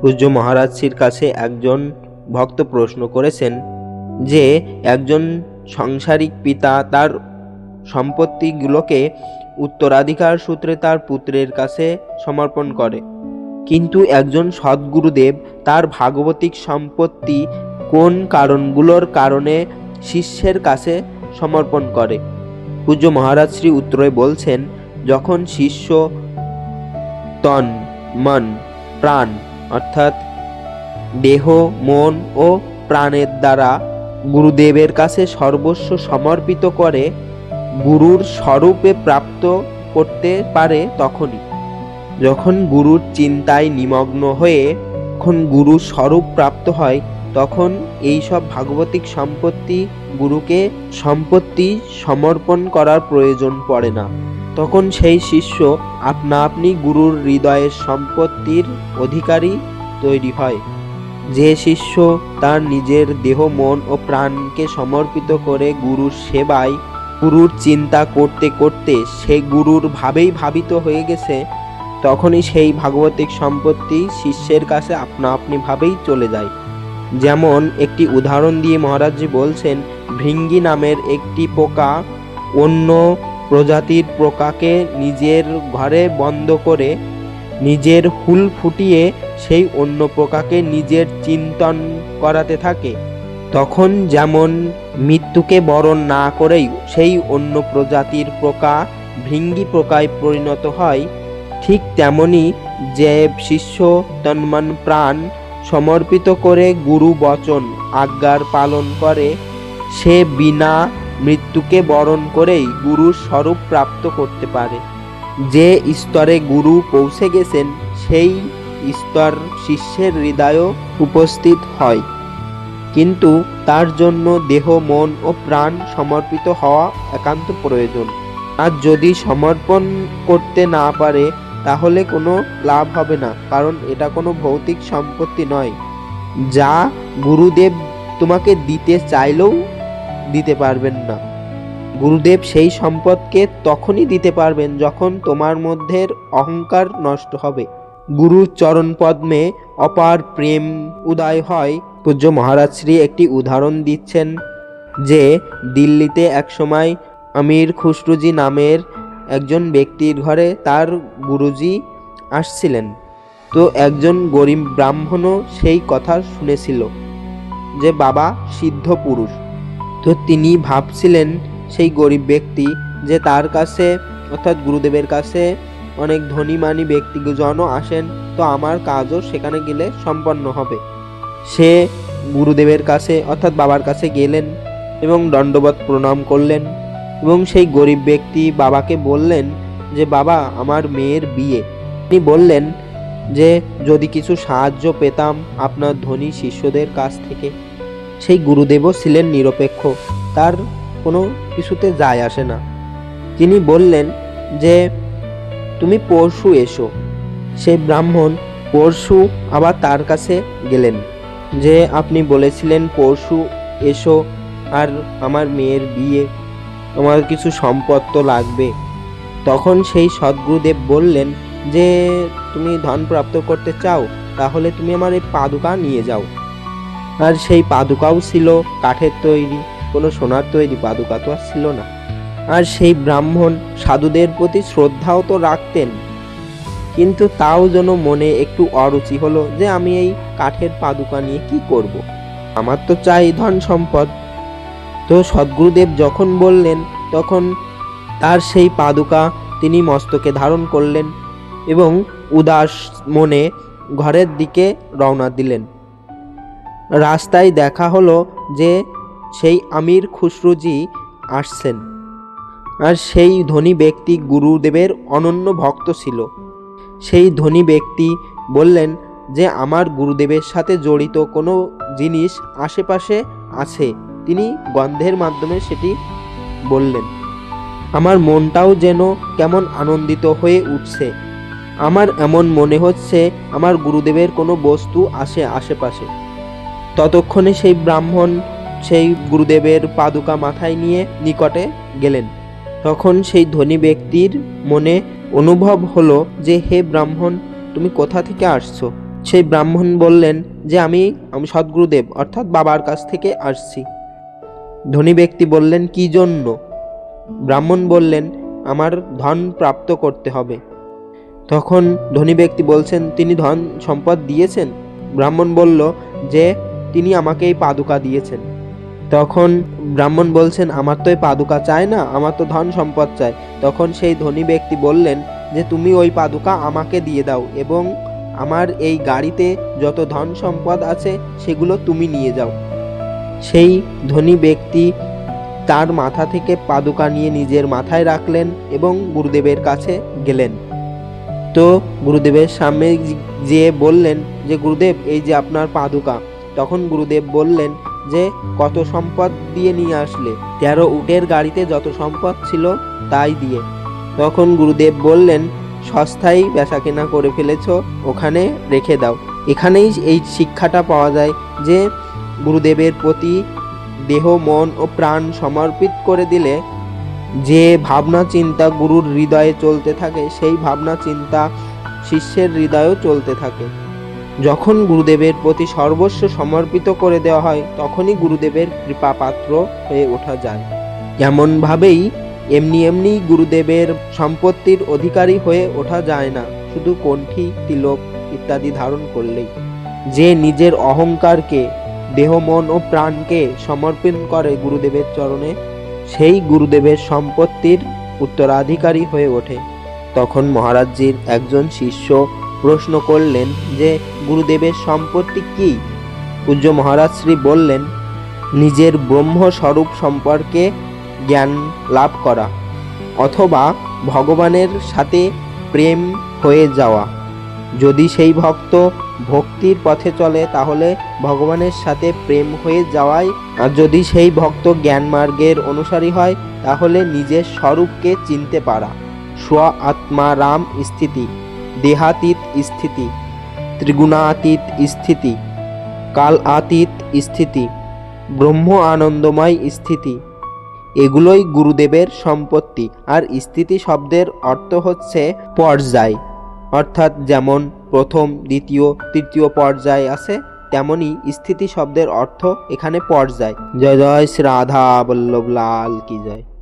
পূজ্য মহারাজ শ্রীর কাছে একজন ভক্ত প্রশ্ন করেছেন যে একজন সাংসারিক পিতা তার সম্পত্তিগুলোকে উত্তরাধিকার সূত্রে তার পুত্রের কাছে সমর্পণ করে, কিন্তু একজন সদ্গুরুদেব তার ভাগবতিক সম্পত্তি কোন কারণগুলোর কারণে শিষ্যের কাছে সমর্পণ করে? পূজ্য মহারাজ শ্রী উত্তরে বলছেন, যখন শিষ্য তন মন প্রাণ অর্থাৎ দেহ মন ও প্রাণের দ্বারা গুরুদেবের কাছে সর্বস্ব সমর্পিত করে গুরুর স্বরূপে প্রাপ্ত করতে পারে তখনই। যখন গুরুর চিন্তায় নিমগ্ন হয়ে যখন গুরু স্বরূপ প্রাপ্ত হয়, তখন এই সব ভাগবতিক সম্পত্তি গুরুকে সম্পত্তি সমর্পণ করার প্রয়োজন পড়ে না। তখন সেই শিষ্য আপনা আপনি গুরুর হৃদয়ের সম্পত্তির অধিকারী তৈরি হয়। যে শিষ্য তার নিজের দেহ মন ও প্রাণকে সমর্পিত করে গুরুর সেবায় গুরুর চিন্তা করতে করতে সে গুরুর ভাবেই ভাবিত হয়ে গেছে, তখনই সেই ভাগবতিক সম্পত্তি শিষ্যের কাছে আপনা আপনি ভাবেই চলে যায়। যেমন একটি উদাহরণ দিয়ে মহারাজজি বলছেন, ভৃঙ্গি নামের একটি পোকা অন্য প্রজাতির পোকাকে নিজের ঘরে বন্ধ করে নিজের হুল ফুটিয়ে সেই অন্য পোকাকে নিজের চিন্তন করাতে থাকে। তখন যেমন মৃত্যুকে বরণ না করেই সেই অন্য প্রজাতির পোকা ভৃঙ্গি পোকায় পরিণত হয়, ঠিক তেমনি যে শিষ্য তন্মন প্রাণ সমর্পিত করে গুরু বচন আজ্ঞার পালন করে, সে বিনা মৃত্যুকে বরণ করেই গুরুর স্বরূপ প্রাপ্ত করতে পারে। যে স্তরে গুরু পৌঁছে গেছেন সেই স্তর শিষ্যের হৃদয়ে উপস্থিত হয়, কিন্তু তার জন্য দেহ মন ও প্রাণ সমর্পিত হওয়া একান্ত প্রয়োজন। আর যদি সমর্পণ করতে না পারে তাহলে কোনো লাভ হবে না, কারণ এটা কোনো ভৌতিক সম্পত্তি নয়, যা গুরুদেব তোমাকে দিতে চাইলেও দিতে পারবেন না। গুরুদেব সেই সম্পদকে তখনই দিতে পারবেন যখন তোমার মধ্যে অহংকার নষ্ট হবে, গুরুর চরণ পদ্মে অপার প্রেম উদয় হয়। পূজ্য মহারাজ শ্রী একটি উদাহরণ দিচ্ছেন যে দিল্লিতে একসময় আমির খুসরুজি নামের একজন ব্যক্তির ঘরে তার গুরুজি আসছিলেন। তো একজন গরিব ব্রাহ্মণও সেই কথা শুনেছিল যে বাবা সিদ্ধ পুরুষ। তো তিনি ভাবছিলেন সেই গরিব ব্যক্তি যে তার কাছে অর্থাৎ গুরুদেবের কাছে অনেক ধনীমানী ব্যক্তিজনও আসেন, তো আমার কাজও সেখানে গেলে সম্পন্ন হবে। সে গুরুদেবের কাছে অর্থাৎ বাবার কাছে গেলেন এবং দণ্ডবত প্রণাম করলেন এবং সেই গরিব ব্যক্তি বাবাকে বললেন যে বাবা আমার মেয়ের বিয়ে। তিনি বললেন যে যদি কিছু সাহায্য পেতাম আপনার ধনী শিষ্যদের কাছ থেকে। সেই গুরুদেবও ছিলেন নিরপেক্ষ, তার কোনো কিছুতে যায় আসে না। তিনি বললেন যে তুমি পরশু এসো। সেই ব্রাহ্মণ পরশু আবার তার কাছে গেলেন যে আপনি বলেছিলেন পরশু এসো, আর আমার মেয়ের বিয়ে, আমার কিছু সম্পদ তো লাগবে। তখন সেই সদ্গুরুদেব বললেন যে তুমি ধন প্রাপ্ত করতে চাও, তাহলে তুমি আমার এই পাদুকা নিয়ে যাও। আর সেই পাদুকাও ছিল কাঠের তৈরি, কোনো সোনার তৈরি পাদুকা তো আর ছিল না। আর সেই ব্রাহ্মণ সাধুদের প্রতি শ্রদ্ধাও তো রাখতেন, কিন্তু তাও যেন মনে একটু অরুচি হলো যে আমি এই কাঠের পাদুকা নিয়ে কি করব, আমার তো চাই ধন সম্পদ। তো সদ্গুরুদেব যখন বললেন তখন তার সেই পাদুকা তিনি মস্তকে ধারণ করলেন এবং উদাস মনে ঘরের দিকে রওনা দিলেন। রাস্তায় দেখা হলো যে সেই আমির খুসরুজি আসছেন, আর সেই ধনী ব্যক্তি গুরুদেবের অনন্য ভক্ত ছিল। সেই ধনী ব্যক্তি বললেন যে আমার গুরুদেবের সাথে জড়িত কোনো জিনিস আশেপাশে আছে। তিনি গন্ধের মাধ্যমে সেটি বললেন। আমার মনটাও যেন কেমন আনন্দিত হয়ে উঠছে, আমার এমন মনে হচ্ছে আমার গুরুদেবের কোনো বস্তু আছে আশেপাশে। ততক্ষণে সেই ব্রাহ্মণ সেই গুরুদেবের পাদুকা মাথায় নিয়ে নিকটে গেলেন। তখন সেই ধনী ব্যক্তির মনে অনুভব হলো যে হে ব্রাহ্মণ, তুমি কোথা থেকে আসছো? সেই ব্রাহ্মণ বললেন যে আমি সদ্গুরুদেব অর্থাৎ বাবার কাছ থেকে আসছি। ধনী ব্যক্তি বললেন, কি জন্য? ব্রাহ্মণ বললেন, আমার ধন প্রাপ্ত করতে হবে। তখন ধনী ব্যক্তি বলছেন, তিনি ধন সম্পদ দিয়েছেন? ব্রাহ্মণ বলল যে তিনি আমাকে এই পাদুকা দিয়েছেন। তখন ব্রাহ্মণ বলছেন, আমার তো এই পাদুকা চাই না, আমার তো ধন সম্পদ চাই। তখন সেই ধনী ব্যক্তি বললেন যে তুমি ওই পাদুকা আমাকে দিয়ে দাও এবং আমার এই গাড়িতে যত ধন সম্পদ আছে সেগুলো তুমি নিয়ে যাও। সেই ধনী ব্যক্তি তার মাথা থেকে পাদুকা নিয়ে নিজের মাথায় রাখলেন এবং গুরুদেবের কাছে গেলেন। তো গুরুদেবের সামনে যেয়ে বললেন যে গুরুদেব, এই যে আপনার পাদুকা। তখন গুরুদেব বললেন যে কত সম্পদ দিয়ে নিয়ে আসলে? 13 উটের গাড়িতে যত সম্পদ ছিল তাই দিয়ে। তখন গুরুদেব বললেন, সস্তায় বেচাকেনা করে ফেলেছ, ওখানে রেখে দাও। এখানেই এই শিক্ষাটা পাওয়া যায় যে গুরুদেবের প্রতি দেহ, মন ও প্রাণ সমর্পিত করে দিলে যে ভাবনা চিন্তা গুরুর হৃদয়ে চলতে থাকে, সেই ভাবনা চিন্তা শিষ্যের হৃদয়েও চলতে থাকে। যখন গুরুদেবের প্রতি সর্বস্ব সমর্পিত করে দেওয়া হয়, তখনই গুরুদেবের কৃপা পাত্র হয়ে ওঠা যায়। এমনভাবেই এমনি গুরুদেবের সম্পত্তির অধিকারী হয়ে ওঠা যায় না শুধু কণ্ঠী, তিলক ইত্যাদি ধারণ করলেই। যে নিজের অহংকারকে, দেহ, মন ও প্রাণকে সমর্পণ করে গুরুদেবের চরণে, সেই গুরুদেবের সম্পত্তির উত্তরাধিকারী হয়ে ওঠে। তখন মহারাজজির একজন শিষ্য প্রশ্ন করলেন যে গুরুদেবের সম্পত্তি কি? পূজ্য মহারাজ শ্রী বললেন, নিজের ব্রহ্মস্বরূপ সম্পর্কে জ্ঞান লাভ করা অথবা ভগবানের সাথে প্রেম হয়ে যাওয়া। যদি সেই ভক্ত ভক্তির পথে চলে তাহলে ভগবানের সাথে প্রেম হয়ে যাওয়াই, আর যদি সেই ভক্ত জ্ঞান মার্গের অনুসারী হয় তাহলে নিজের স্বরূপকে চিনতে পারা। স্ব আত্মারাম স্থিতি, দেহাতীত স্থিতি, ত্রিগুণাতীত স্থিতি, কালাতীত স্থিতি, ব্রহ্ম আনন্দময় স্থিতি, এগুলোই গুরুদেবের সম্পত্তি। আর স্থিতি শব্দের অর্থ হচ্ছে পর্যায়, অর্থাৎ যেমন প্রথম, দ্বিতীয়, তৃতীয় পর্যায় আছে, তেমনি স্থিতি শব্দের অর্থ এখানে পর্যায়। জয় জয় শ্রী রাধা বল্লভ লাল কি জয়।